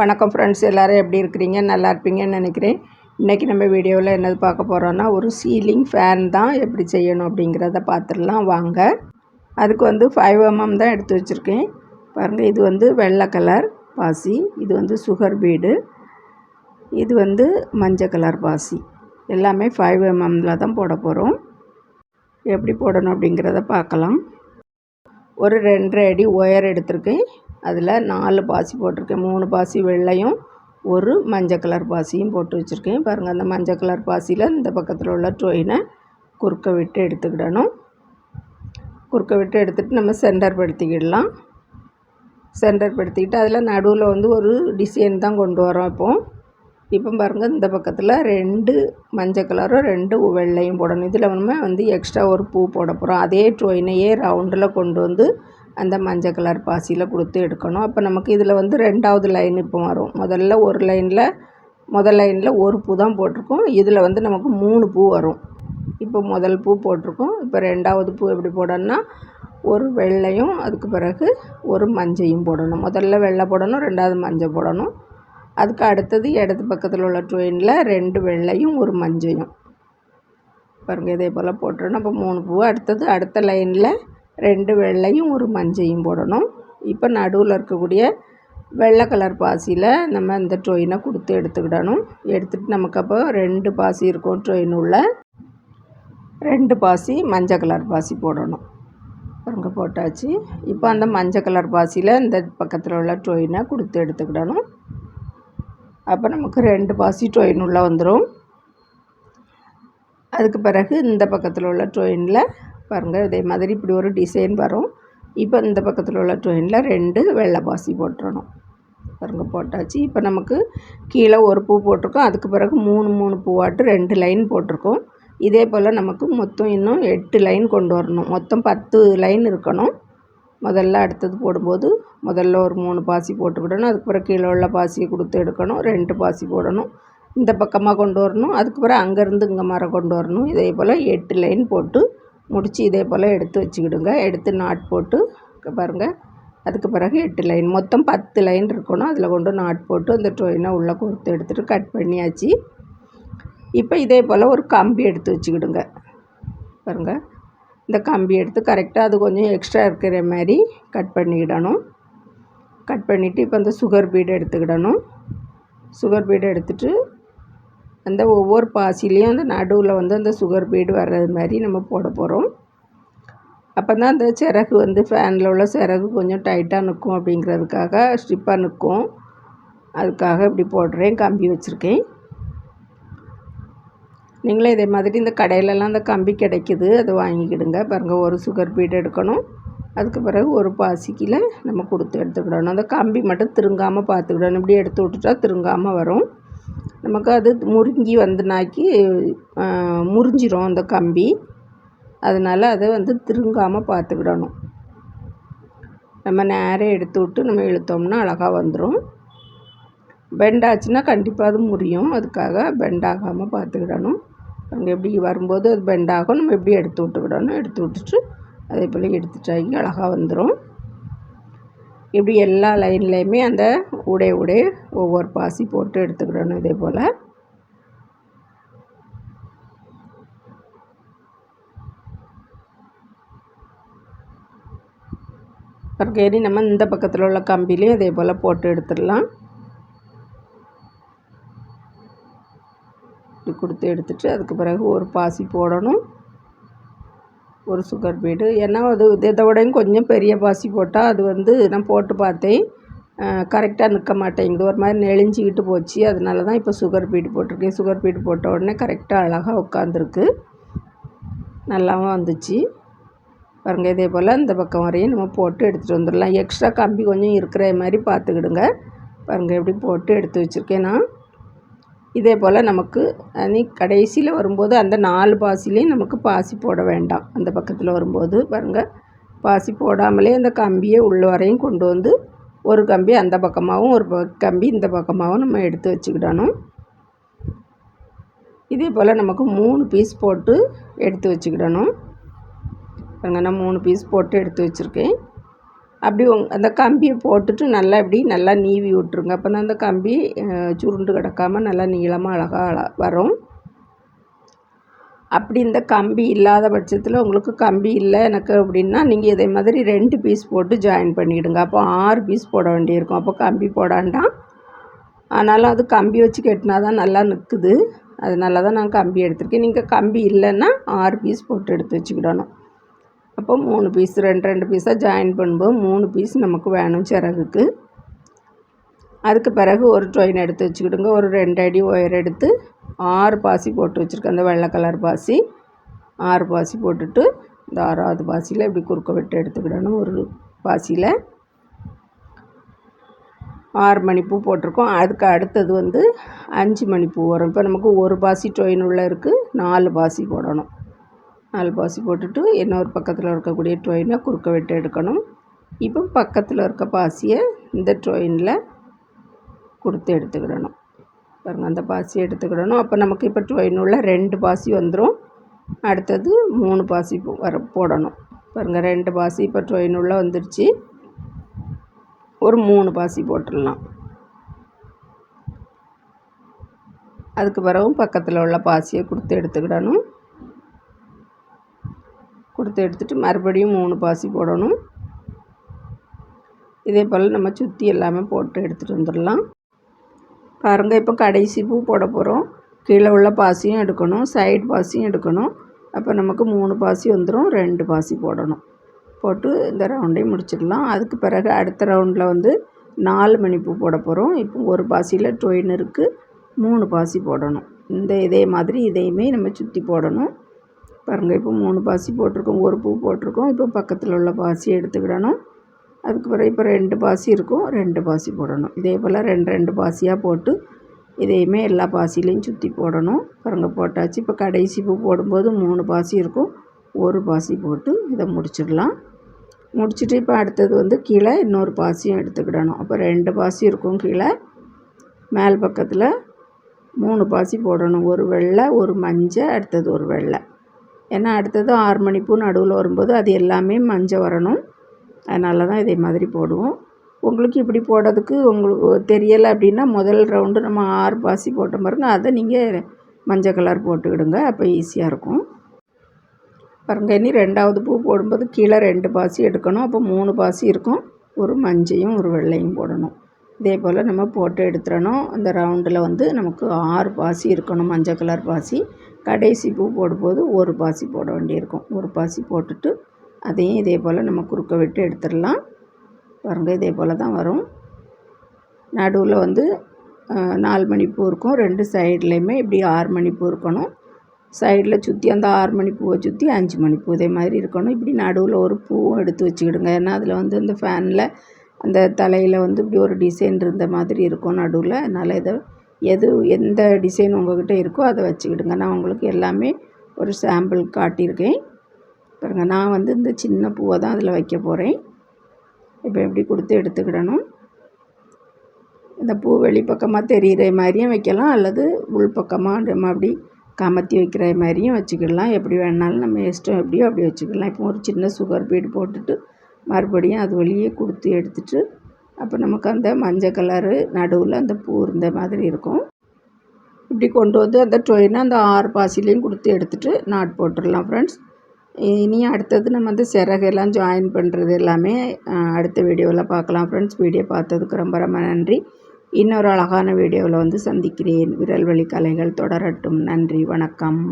வணக்கம் ஃப்ரெண்ட்ஸ், எல்லோரும் எப்படி இருக்கிறீங்க? நல்லா இருப்பீங்கன்னு நினைக்கிறேன். இன்றைக்கி நம்ம வீடியோவில் என்னது பார்க்க போகிறோன்னா, ஒரு சீலிங் ஃபேன் தான் எப்படி செய்யணும் அப்படிங்கிறத பார்த்துடலாம் வாங்க. அதுக்கு 5mm தான் எடுத்து வச்சுருக்கேன். பாருங்கள், இது வெள்ளை கலர் பாசி, இது சுகர் பீடு, இது மஞ்சள் கலர் பாசி. எல்லாமே 5mmல தான் போட போகிறோம். எப்படி போடணும் அப்படிங்கிறத பார்க்கலாம். ஒரு 2.5 அடி ஒயர் எடுத்திருக்கேன். அதில் 4 பாசி போட்டிருக்கேன். 3 பாசி வெள்ளையும் ஒரு மஞ்சள் கலர் பாசியும் போட்டு வச்சுருக்கேன். பாருங்கள், அந்த மஞ்சள் கலர் பாசியில் இந்த பக்கத்தில் உள்ள டொயினை குறுக்க விட்டு எடுத்துக்கிடணும். குறுக்க விட்டு எடுத்துகிட்டு நம்ம சென்டர் படுத்திக்கிடலாம். சென்டர் படுத்திக்கிட்டு அதில் நடுவில் ஒரு டிசைன் தான் கொண்டு வரோம். இப்போ பாருங்கள், இந்த பக்கத்தில் 2 மஞ்சள் கலரும் 2 வெள்ளையும் போடணும். இதில் நம்ம எக்ஸ்ட்ரா ஒரு பூ போட போகிறோம். அதே டொயினையே ரவுண்டில் கொண்டு அந்த மஞ்சள் கலர் பாசியில் கொடுத்து எடுக்கணும். அப்போ நமக்கு இதில் 2வது லைன் இப்போ வரும். முதல் லைனில் ஒரு பூ தான் போட்டிருக்கோம். இதில் நமக்கு 3 பூ வரும். இப்போ முதல் பூ போட்டிருக்கோம். இப்போ 2வது பூ எப்படி போடணும்னா, ஒரு வெள்ளையும் அதுக்கு பிறகு ஒரு மஞ்சையும் போடணும். முதல்ல வெள்ளை போடணும், 2வது மஞ்சள் போடணும். அதுக்கு அடுத்தது இடது பக்கத்தில் உள்ள டொயினில் 2 வெள்ளையும் ஒரு மஞ்சையும் பாருங்கள், இதே போல் போட்டுறணும். அப்போ 3 பூ. அடுத்த லைனில் 2 வெள்ளையும் ஒரு மஞ்சையும் போடணும். இப்போ நடுவில் இருக்கக்கூடிய வெள்ளை கலர் பாசியில் நம்ம இந்த டொயினை கொடுத்து எடுத்துக்கிடணும். எடுத்துகிட்டு நமக்கு அப்போ 2 பாசி இருக்கும். டொயின் உள்ள 2 பாசி மஞ்சள் கலர் பாசி போடணும். பாருங்க, போட்டாச்சு. இப்போ அந்த மஞ்சள் கலர் பாசியில் இந்த பக்கத்தில் உள்ள டொயினை கொடுத்து எடுத்துக்கிடணும். அப்போ நமக்கு 2 பாசி டொயின் உள்ள வந்துடும். அதுக்கு பிறகு இந்த பக்கத்தில் உள்ள டொயினில் பாருங்கள், இதே மாதிரி இப்படி ஒரு டிசைன் வரும். இப்போ இந்த பக்கத்தில் உள்ள டொயினில் 2 வெள்ளை பாசி போட்டுறணும். பாருங்கள், போட்டாச்சு. இப்போ நமக்கு கீழே ஒரு பூ போட்டிருக்கோம். அதுக்கு பிறகு 3 பூவாட்டு 2 லைன் போட்டிருக்கோம். இதே போல் நமக்கு மொத்தம் இன்னும் 8 லைன் கொண்டு வரணும். மொத்தம் 10 லைன் இருக்கணும். முதல்ல அடுத்தது போடும்போது முதல்ல ஒரு 3 பாசி போட்டுக்கிடணும். அதுக்கு பிறகு கீழே உள்ள பாசியை கொடுத்து எடுக்கணும். 2 பாசி போடணும். இந்த பக்கமாக கொண்டு வரணும். அதுக்கு பிறகு அங்கேருந்து இங்கே மரம் கொண்டு வரணும். இதே போல் 8 லைன் போட்டு முடித்து இதே போல் எடுத்து வச்சுக்கிடுங்க. எடுத்து நாட் போட்டு பாருங்கள். அதுக்கு பிறகு 8 லைன், மொத்தம் 10 லைன் இருக்கணும். அதில் கொண்டு நாட் போட்டு அந்த டொயினை உள்ளே கொடுத்து எடுத்துகிட்டு கட் பண்ணியாச்சு. இப்போ இதே போல் ஒரு கம்பி எடுத்து வச்சுக்கிடுங்க. பாருங்கள், இந்த கம்பி எடுத்து கரெக்டாக அது கொஞ்சம் எக்ஸ்ட்ரா இருக்கிற மாதிரி கட் பண்ணிக்கிடணும். கட் பண்ணிவிட்டு இப்போ அந்த சுகர் பீடு எடுத்துக்கிடணும். சுகர் பீடு எடுத்துகிட்டு அந்த ஒவ்வொரு பாசிலையும் அந்த நடுவில் அந்த சுகர் பீடு வர்றது மாதிரி நம்ம போட போகிறோம். அப்போ தான் அந்த சிறகு ஃபேனில் உள்ள சிறகு கொஞ்சம் டைட்டாக நிற்கும். அப்படிங்கிறதுக்காக ஸ்ட்ரிப்பாக நிற்கும். அதுக்காக இப்படி போடுறேன். கம்பி வச்சுருக்கேன். நீங்களே இதே மாதிரி இந்த கடையிலலாம் அந்த கம்பி கிடைக்குது, அதை வாங்கிக்கிடுங்க. பாருங்கள், ஒரு சுகர் பீடு எடுக்கணும். அதுக்கு பிறகு ஒரு பாசிக்கில் நம்ம கொடுத்து எடுத்துக்கிடணும். அந்த கம்பி மட்டும் திருங்காமல் பார்த்துக்கிடணும். இப்படி எடுத்து விட்டுட்டா திருங்காமல் வரும். நமக்கு அது முறுங்கி நாக்கி முறிஞ்சிரும் அந்த கம்பி. அதனால் அதை திருங்காமல் பார்த்துக்கிடணும். நம்ம நேராக எடுத்து விட்டு நம்ம இழுத்தோம்னா அழகாக வந்துடும். பெண்டாச்சுன்னா கண்டிப்பாக அது முறியும். அதுக்காக பெண்டாகாமல் பார்த்துக்கிடணும். அங்கே எப்படி வரும்போது அது பெண்டாகும். நம்ம எப்படி எடுத்து விட்டுக்கிடணும். எடுத்து விட்டுட்டு அதே போல் எடுத்துட்டாக்கி அழகாக வந்துடும். இப்படி எல்லா லைன்லேயுமே அந்த உடைய ஒவ்வொரு பாசி போட்டு எடுத்துக்கிடணும். இதே போல் பர்கேரி நம்ம இந்த பக்கத்தில் உள்ள கம்பிலையும் இதே போல் போட்டு எடுத்துடலாம். இப்படி கொடுத்து எடுத்துட்டு அதுக்கு பிறகு ஒரு பாசி போடணும். ஒரு சுகர் பீடு. ஏன்னா அது இதை விடையும் கொஞ்சம் பெரிய பாசி போட்டால் அது நான் போட்டு பார்த்தேன், கரெக்டாக நிற்க மாட்டேங்குது. ஒரு மாதிரி நெளிஞ்சிக்கிட்டு போச்சு. அதனால தான் இப்போ சுகர் பீடு போட்டிருக்கேன். சுகர் பீடு போட்ட உடனே கரெக்டாக அழகாக உட்காந்துருக்கு. நல்லாவும் வந்துச்சு. பாருங்கள், இதே போல் இந்த பக்கம் வரையும் நம்ம போட்டு எடுத்துகிட்டு வந்துடலாம். எக்ஸ்ட்ரா கம்பி கொஞ்சம் இருக்கிற மாதிரி பார்த்துக்கிடுங்க. பாருங்கள், எப்படி போட்டு எடுத்து வச்சுருக்கேன் நான். இதே போல் நமக்கு கடைசியில் வரும்போது அந்த 4 பாசிலையும் நமக்கு பாசி போட வேண்டாம். அந்த பக்கத்தில் வரும்போது பாருங்கள், பாசி போடாமலே அந்த கம்பியை உள்ள வரையும் கொண்டு ஒரு கம்பி அந்த பக்கமாகவும் ஒரு கம்பி இந்த பக்கமாகவும் நம்ம எடுத்து வச்சுக்கிடணும். இதே போல் நமக்கு 3 பீஸ் போட்டு எடுத்து வச்சுக்கிடணும். பாருங்கள், நான் 3 பீஸ் போட்டு எடுத்து வச்சுருக்கேன். அப்படி அந்த கம்பியை போட்டுட்டு நல்லா இப்படி நல்லா நீவி விட்ருங்க. அப்போ தான் அந்த கம்பி சுருண்டு கிடக்காமல் நல்லா நீளமாக அழகாக வரும். அப்படி இந்த கம்பி இல்லாத பட்சத்தில் உங்களுக்கு கம்பி இல்லை எனக்கு அப்படின்னா நீங்கள் இதே மாதிரி 2 பீஸ் போட்டு ஜாயின் பண்ணிவிடுங்க. அப்போ 6 பீஸ் போட வேண்டியிருக்கும். அப்போ கம்பி போடாண்டாம். ஆனாலும் அது கம்பி வச்சு கட்டினா தான் நல்லா நிற்குது. அதனால தான் நான் கம்பி எடுத்திருக்கேன். நீங்கள் கம்பி இல்லைன்னா 6 பீஸ் போட்டு எடுத்து வச்சுக்கிடணும். அப்போ 3 பீஸ் 2 பீஸாக ஜாயின் பண்ணும்போது 3 பீஸ் நமக்கு வேணும் சிறகுக்கு. அதுக்கு பிறகு ஒரு ட்ரெயின் எடுத்து வச்சுக்கிடுங்க. ஒரு 2 அடி ஒயர் எடுத்து 6 பாசி போட்டு வச்சுருக்கேன். அந்த வெள்ளை கலர் பாசி 6 பாசி போட்டுட்டு இந்த 6வது பாசியில் இப்படி குறுக்க விட்டு எடுத்துக்கிடணும். ஒரு பாசியில் 6 மணிப்பூ போட்டிருக்கோம். அதுக்கு அடுத்தது 5 மணிப்பூ வரும். இப்போ நமக்கு ஒரு பாசி ட்ரெயின் உள்ள இருக்குது. 4 பாசி போடணும். 4 பாசி போட்டுட்டு இன்னொரு பக்கத்தில் இருக்கக்கூடிய ட்ரெயினை குறுக்க விட்டு எடுக்கணும். இப்போ பக்கத்தில் இருக்க பாசியை இந்த ட்ரெயினில் கொடுத்து எடுத்துக்கிடணும். பாருங்கள், அந்த பாசியை எடுத்துக்கிடணும். அப்போ நமக்கு இப்போ ட்ரெயின் உள்ள 2 பாசி வந்துடும். அடுத்தது 3 பாசி போடணும். பாருங்கள், 2 பாசி இப்போ ட்ரெயின் உள்ள வந்துடுச்சு. ஒரு 3 பாசி போட்டுடலாம். அதுக்கு பிறகும் பக்கத்தில் உள்ள பாசியை கொடுத்து எடுத்துக்கிடணும். கொடுத்து எடுத்துகிட்டு மறுபடியும் 3 பாசி போடணும். இதே போல் நம்ம சுற்றி எல்லாமே போட்டு எடுத்துகிட்டு வந்துடலாம். பாருங்கள், இப்போ கடைசி பூ போட போகிறோம். கீழே உள்ள பாசியும் எடுக்கணும், சைடு பாசியும் எடுக்கணும். அப்போ நமக்கு 3 பாசி வந்துடும். 2 பாசி போடணும். போட்டு இந்த ரவுண்டையும் முடிச்சிடலாம். அதுக்கு பிறகு அடுத்த ரவுண்டில் 4 மணிப்பூ போட போகிறோம். இப்போ ஒரு பாசியில் ட்ரெயின் இருக்குது. 3 பாசி போடணும். இதே மாதிரி இதையுமே நம்ம சுற்றி போடணும். பாருங்கள், இப்போ 3 பாசி போட்டிருக்கோம். ஒரு பூ போட்டிருக்கோம். இப்போ பக்கத்தில் உள்ள பாசியை எடுத்துக்கிடணும். அதுக்கு பிறகு இப்போ 2 பாசி இருக்கும். 2 பாசி போடணும். இதே போல் 2 பாசியாக போட்டு இதையுமே எல்லா பாசிலையும் சுற்றி போடணும். பாருங்கள், போட்டாச்சு. இப்போ கடைசி பூ போடும்போது 3 பாசி இருக்கும். ஒரு பாசி போட்டு இதை முடிச்சிடலாம். முடிச்சுட்டு இப்போ அடுத்தது கீழே இன்னொரு பாசியும் எடுத்துக்கிடணும். அப்போ 2 பாசி இருக்கும் கீழே. மேல் பக்கத்தில் 3 பாசி போடணும். ஒரு வெள்ளை, ஒரு மஞ்சள், அடுத்தது ஒரு வெள்ளை. ஏன்னா அடுத்தது 6 மணிப்பூ நடுவில் வரும்போது அது எல்லாமே மஞ்சள் வரணும். அதனால தான் இதே மாதிரி போடுவோம். உங்களுக்கு இப்படி போடுறதுக்கு உங்களுக்கு தெரியலை அப்படின்னா முதல் ரவுண்டு நம்ம 6 பாசி போட்ட பாருங்க, அதை நீங்கள் மஞ்சள் கலர் போட்டுக்கிடுங்க. அப்போ ஈஸியாக இருக்கும். பாருங்க, இனி 2வது பூ போடும்போது கீழே 2 பாசி எடுக்கணும். அப்போ 3 பாசி இருக்கும். ஒரு மஞ்சையும் ஒரு வெள்ளையும் போடணும். இதே போல் நம்ம போட்டு எடுத்துடணும். அந்த ரவுண்டில் நமக்கு 6 பாசி இருக்கணும், மஞ்சள் கலர் பாசி. கடைசி பூ போடும்போது ஒரு பாசி போட வேண்டியிருக்கும். ஒரு பாசி போட்டுட்டு அதையும் இதே போல் நம்ம குறுக்க விட்டு எடுத்துடலாம். பாருங்கள், இதே போல் தான் வரும். நடுவில் 4 மணிப்பூ இருக்கும். 2 சைட்லேயுமே இப்படி 6 மணிப்பூ இருக்கணும். சைடில் சுற்றி அந்த 6 மணிப்பூவை சுற்றி 5 மணிப்பூ இதே மாதிரி இருக்கணும். இப்படி நடுவில் ஒரு பூவும் எடுத்து வச்சுக்கிடுங்க. ஏன்னா அதில் அந்த ஃபேனில் அந்த தலையில் இப்படி ஒரு டிசைன் இருந்த மாதிரி இருக்கும் நடுவில். அதனால் எந்த டிசைன் உங்கள்கிட்ட இருக்கோ அதை வச்சுக்கிடுங்க. நான் உங்களுக்கு எல்லாமே ஒரு சாம்பிள் காட்டியிருக்கேன். பாருங்கள், நான் இந்த சின்ன பூவை தான் அதில் வைக்க போகிறேன். இப்போ எப்படி கொடுத்து எடுத்துக்கிடணும். இந்த பூ வெளிப்பக்கமாக தெரிகிற மாதிரியும் வைக்கலாம், அல்லது உள்பக்கமாக நம்ம அப்படி கமத்தி வைக்கிற மாதிரியும் வச்சுக்கிடலாம். எப்படி வேணாலும் நம்ம இஷ்டம் எப்படியோ அப்படி வச்சுக்கலாம். இப்போ ஒரு சின்ன சுகர் பீடு போட்டுட்டு மறுபடியும் அது வழியே கொடுத்து எடுத்துட்டு அப்போ நமக்கு அந்த மஞ்சள் கலரு நடுவில் அந்த பூ இருந்த மாதிரி இருக்கும். இப்படி கொண்டு அந்த ட்ரெயினை அந்த 6 பாசிலையும் கொடுத்து எடுத்துகிட்டு நாட் போட்டுடலாம் ஃப்ரெண்ட்ஸ். இனி அடுத்தது நம்ம சிறகெல்லாம் ஜாயின் பண்ணுறது எல்லாமே அடுத்த வீடியோவில் பார்க்கலாம் ஃப்ரெண்ட்ஸ். வீடியோ பார்த்ததுக்கு ரொம்ப ரொம்ப நன்றி. இன்னொரு அழகான வீடியோவில் சந்திக்கிறேன். விரல் வலி கலைகள் தொடரட்டும். நன்றி, வணக்கம்.